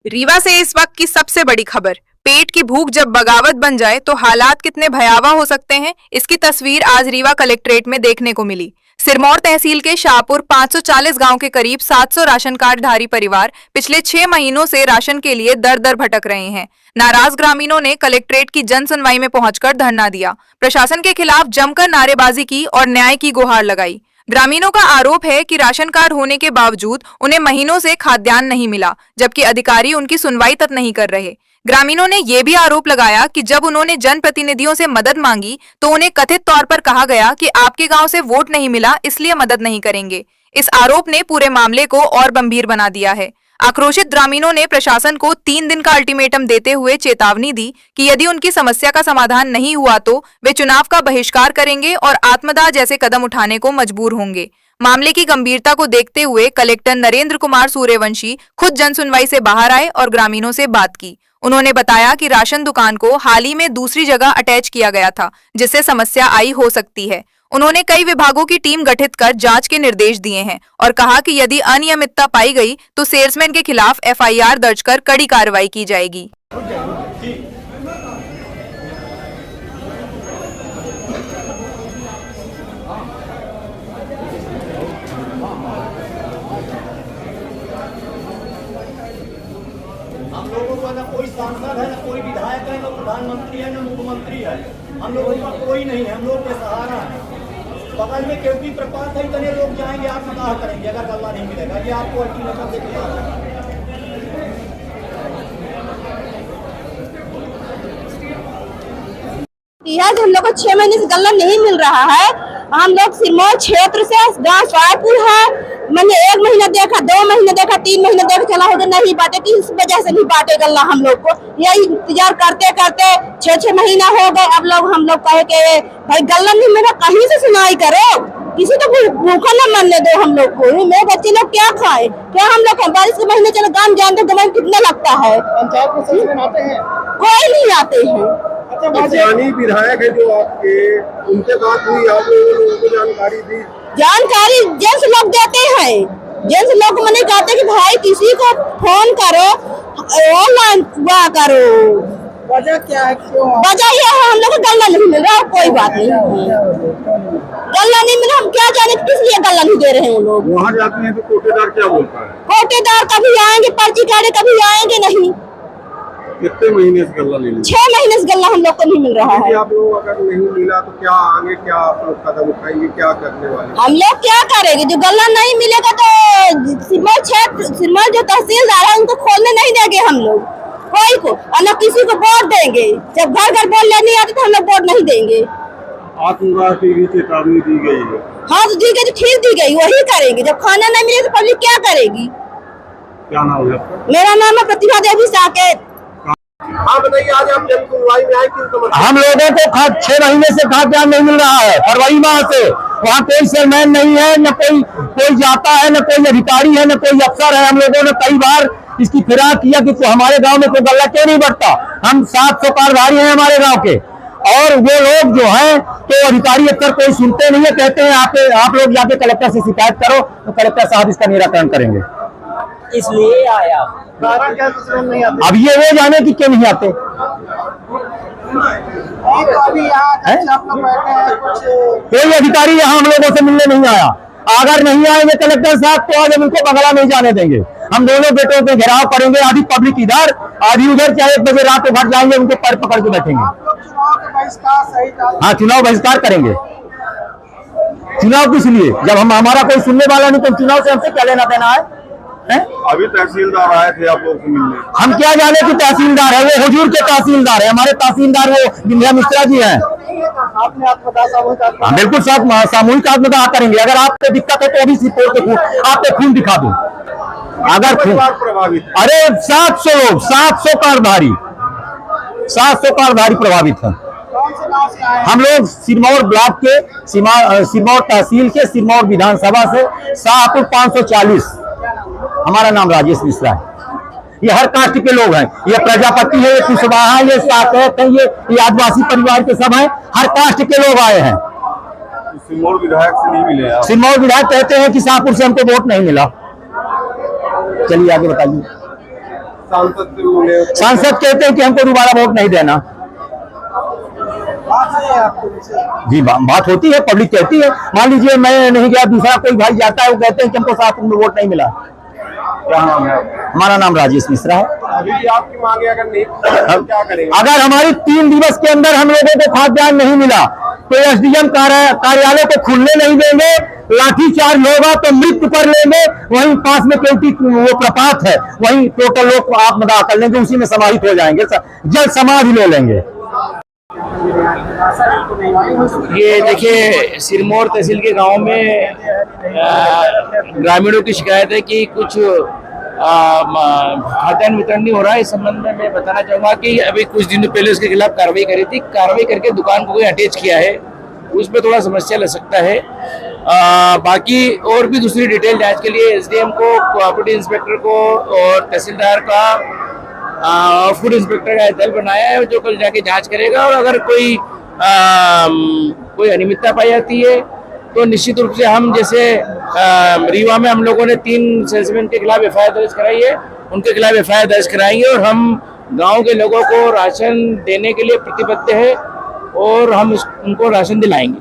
रीवा से इस वक्त की सबसे बड़ी खबर। पेट की भूख जब बगावत बन जाए तो हालात कितने भयावह हो सकते हैं, इसकी तस्वीर आज रीवा कलेक्ट्रेट में देखने को मिली। सिरमौर तहसील के शाहपुर 540 गांव के करीब 700 राशन कार्डधारी परिवार पिछले 6 महीनों से राशन के लिए दर दर भटक रहे हैं। नाराज ग्रामीणों ने कलेक्ट्रेट की जन सुनवाई में पहुंचकर धरना दिया, प्रशासन के खिलाफ जमकर नारेबाजी की और न्याय की गुहार लगाई। ग्रामीणों का आरोप है कि राशन कार्ड होने के बावजूद उन्हें महीनों से खाद्यान्न नहीं मिला, जबकि अधिकारी उनकी सुनवाई तक नहीं कर रहे। ग्रामीणों ने यह भी आरोप लगाया कि जब उन्होंने जनप्रतिनिधियों से मदद मांगी तो उन्हें कथित तौर पर कहा गया कि आपके गांव से वोट नहीं मिला, इसलिए मदद नहीं करेंगे। इस आरोप ने पूरे मामले को और गंभीर बना दिया है। आक्रोशित ग्रामीणों ने प्रशासन को 3 दिन का अल्टीमेटम देते हुए चेतावनी दी कि यदि उनकी समस्या का समाधान नहीं हुआ तो वे चुनाव का बहिष्कार करेंगे और आत्मदाह जैसे कदम उठाने को मजबूर होंगे। मामले की गंभीरता को देखते हुए कलेक्टर नरेंद्र कुमार सूर्यवंशी खुद जनसुनवाई से बाहर आए और ग्रामीणों से बात की। उन्होंने बताया कि राशन दुकान को हाल ही में दूसरी जगह अटैच किया गया था, जिससे समस्या आई हो सकती है। उन्होंने कई विभागों की टीम गठित कर जांच के निर्देश दिए हैं और कहा कि यदि अनियमितता पाई गई तो सेल्समैन के खिलाफ एफआईआर दर्ज कर कड़ी कार्रवाई की जाएगी। हम लोगों का ना कोई सांसद है, ना कोई विधायक है, ना प्रधानमंत्री है, ना मुख्यमंत्री है। हम लोगों का कोई नहीं है, हम लोग के सहारा है। बगल में केवटी प्रपात है, इतने लोग जाएंगे, आत्मदाह करेंगे अगर गल्ला नहीं मिलेगा। ये आपको अल्टीमेटम देके जा रहा है। हम लोग को 6 महीने से गल्ला नहीं मिल रहा है। हम लोग सिरमौर क्षेत्र से गांव शाहपुर है, मैंने 1 महीना देखा, 2 महीने देखा, 3 महीने देखा, चला हो नहीं बांटे। किस वजह से नहीं बांटे गल्ला? हम लोग को यही इंतजार करते करते 6 महीना हो गए। अब लोग हम लोग कहे के भाई गल्ला नहीं मिला, कहीं से सुनाई करो, किसी को भूखा न मरने दो। हम लोग को मेरे बच्चे लोग क्या खाए, क्या हम लोग बारिश के महीने चलो गाँव जानते दवाई कितना लगता है। पंचायत में सच आते हैं, कोई नहीं आते हैं। स्थानीय विधायक है जो आपके, उनसे बात हुई, आप लोगों को जानकारी दी? जानकारी जेंट्स लोग देते हैं, जेंट्स लोग मैंने कहते कि भाई किसी को फोन करो, ऑनलाइन हुआ करो। वजह क्या है, क्यों? वजह ये है हम लोग को गल्ला नहीं मिल रहा। कोई बात नहीं, गल्ला नहीं मिला, हम क्या जाने किस लिए गल्ला नहीं दे रहे हैं। लोग वहाँ जाते हैं तो कोटेदार क्या बोलता है? कोटेदार कभी आएंगे पर्ची काटे, कभी आएंगे नहीं। कितने महीने से गल्ला नहीं मिला? 6 महीने से गल्ला हम लोग को नहीं मिल रहा है। आप लोग अगर नहीं मिला तो क्या आगे, क्या आप लोग कदम उठाएंगे, क्या करने वाले? हम लोग क्या करेंगे? जो गल्ला नहीं मिलेगा तो सिरमौर क्षेत्र, सिरमौर जो तहसीलदार है उनको खोलने नहीं देंगे हम लोग कोई को, और न किसी को वोट देंगे। जब घर घर बोलने नहीं आते तो हम लोग वोट नहीं देंगे। आत्मदाह की भी चेतावनी दी गई है। हाँ तो दी गई तो ठीक दी गई, वही करेंगे। जब खाना नहीं मिलेगा तो पब्लिक क्या करेगी? क्या नाम है आपका? मेरा नाम है प्रतिभा देवी साकेत। हाँ बताइए, आज आप जन सुनवाई में आए, किन समस्या? हम लोगों को 6 महीने से खाद्यान्न नहीं मिल रहा है। फरवरी माह से वहाँ कोई सेलमैन नहीं है, न कोई जाता है, न कोई अधिकारी है, न कोई अफसर है। हम लोगों ने कई बार इसकी फिराक किया कि तो हमारे गांव में कोई गल्ला क्यों नहीं बढ़ता। हम 700 कार्डधारी हैं हमारे गांव के, और वो लोग जो हैं तो अधिकारी अफसर कोई सुनते नहीं है। कहते हैं आप लोग जाके कलेक्टर से शिकायत करो, तो कलेक्टर साहब इसका निराकरण करेंगे। इसलिए आया। कारण क्या नहीं आते? अब ये वो जाने कि क्यों नहीं आते। अभी यहाँ आप लोग बैठे हैं, कुछ कोई अधिकारी यहाँ हम लोगों से मिलने नहीं आया। अगर नहीं आएंगे कलेक्टर साहब तो आज हम उनको बंगला नहीं जाने देंगे। हम दोनों बेटों पे घेराव करेंगे, आधी पब्लिक इधर आधी उधर, चाहे 1 बजे रात को घर जाएंगे, उनके पैर पकड़ के बैठेंगे। हाँ, चुनाव बहिष्कार करेंगे। चुनाव किस लिए? जब हमारा कोई सुनने वाला नहीं तो चुनाव से हमसे क्या लेना देना है? अभी तहसीलदार आए थे आप लोग से मिलने। हम क्या जाने कि तहसीलदार है, वो हुजूर के तहसीलदार है। हमारे तहसीलदार वो विंध्या मिश्रा जी हैं। आपने आत्मदाह सामूहिक हाँ बिल्कुल सामूहिक आत्मदाह करेंगे। अगर आपको दिक्कत है तो अभी रिपोर्ट के खून आपको खून दिखा दूं। अगर खून प्रभावित, अरे 700 लोग, 700 कार्डधारी, 700 कार्डधारी प्रभावित हैं। कौन से गाँव से आए? हम लोग सिरमौर ब्लॉक के, सिरमौर तहसील के, सिरमौर विधानसभा से, शाहपुर 540। हमारा नाम राजेश मिश्रा है। ये हर कास्ट के लोग हैं। ये प्रजापति है, ये कुशवाहा है, ये साकेत है, ये आदिवासी परिवार के सब हैं। हर कास्ट के लोग आए हैं। सिरमौर विधायक से नहीं मिले आप? सिरमौर विधायक कहते हैं कि शाहपुर से हमको वोट नहीं मिला। चलिए आगे बताइए। सांसद से मिले? सांसद कहते हैं कि हमको दोबारा वोट नहीं देना। जी बात होती है, पब्लिक कहती है। मान लीजिए मैं नहीं गया, दूसरा कोई भाई जाता है, वो कहते हैं कि हमको शाहपुर में वोट नहीं मिला। क्या नाम है? हमारा नाम राजेश मिश्रा है। अभी भी आपकी मांगे अगर नहीं तो क्या करेंगे? अगर हमारी 3 दिवस के अंदर हम लोगों को खाद्यान्न नहीं मिला तो एसडीएम कार्यालय को खुलने नहीं देंगे, लाठीचार्ज होगा तो मृत्यु कर लेंगे। वहीं पास में केवटी वो प्रपात है, वहीं टोटल लोग आत्मदाह कर लेंगे, उसी में समाहित हो जाएंगे, जल समाधि ले लेंगे। ये देखिए, सिरमौर तहसील के गांव में ग्रामीणों की शिकायत है कि कुछ खाद्यान्न वितरण नहीं हो रहा है। इस संबंध में मैं बताना चाहूंगा कि अभी कुछ दिनों पहले उसके खिलाफ कार्रवाई करी थी। कार्रवाई करके दुकान को कोई अटैच किया है, उसमें थोड़ा समस्या लग सकता है। बाकी और भी दूसरी डिटेल जांच के लिए एसडीएम को, कोऑपरेटिव इंस्पेक्टर को और तहसीलदार का, फूड इंस्पेक्टर का दल बनाया है जो कल जाके जांच करेगा। और अगर कोई अनियमितता पाई जाती है तो निश्चित रूप से हम, जैसे रीवा में हम लोगों ने 3 सेल्समैन के खिलाफ एफआईआर दर्ज कराई है, उनके खिलाफ एफआईआर दर्ज कराएंगे। और हम गांव के लोगों को राशन देने के लिए प्रतिबद्ध है और हम उनको राशन दिलाएंगे।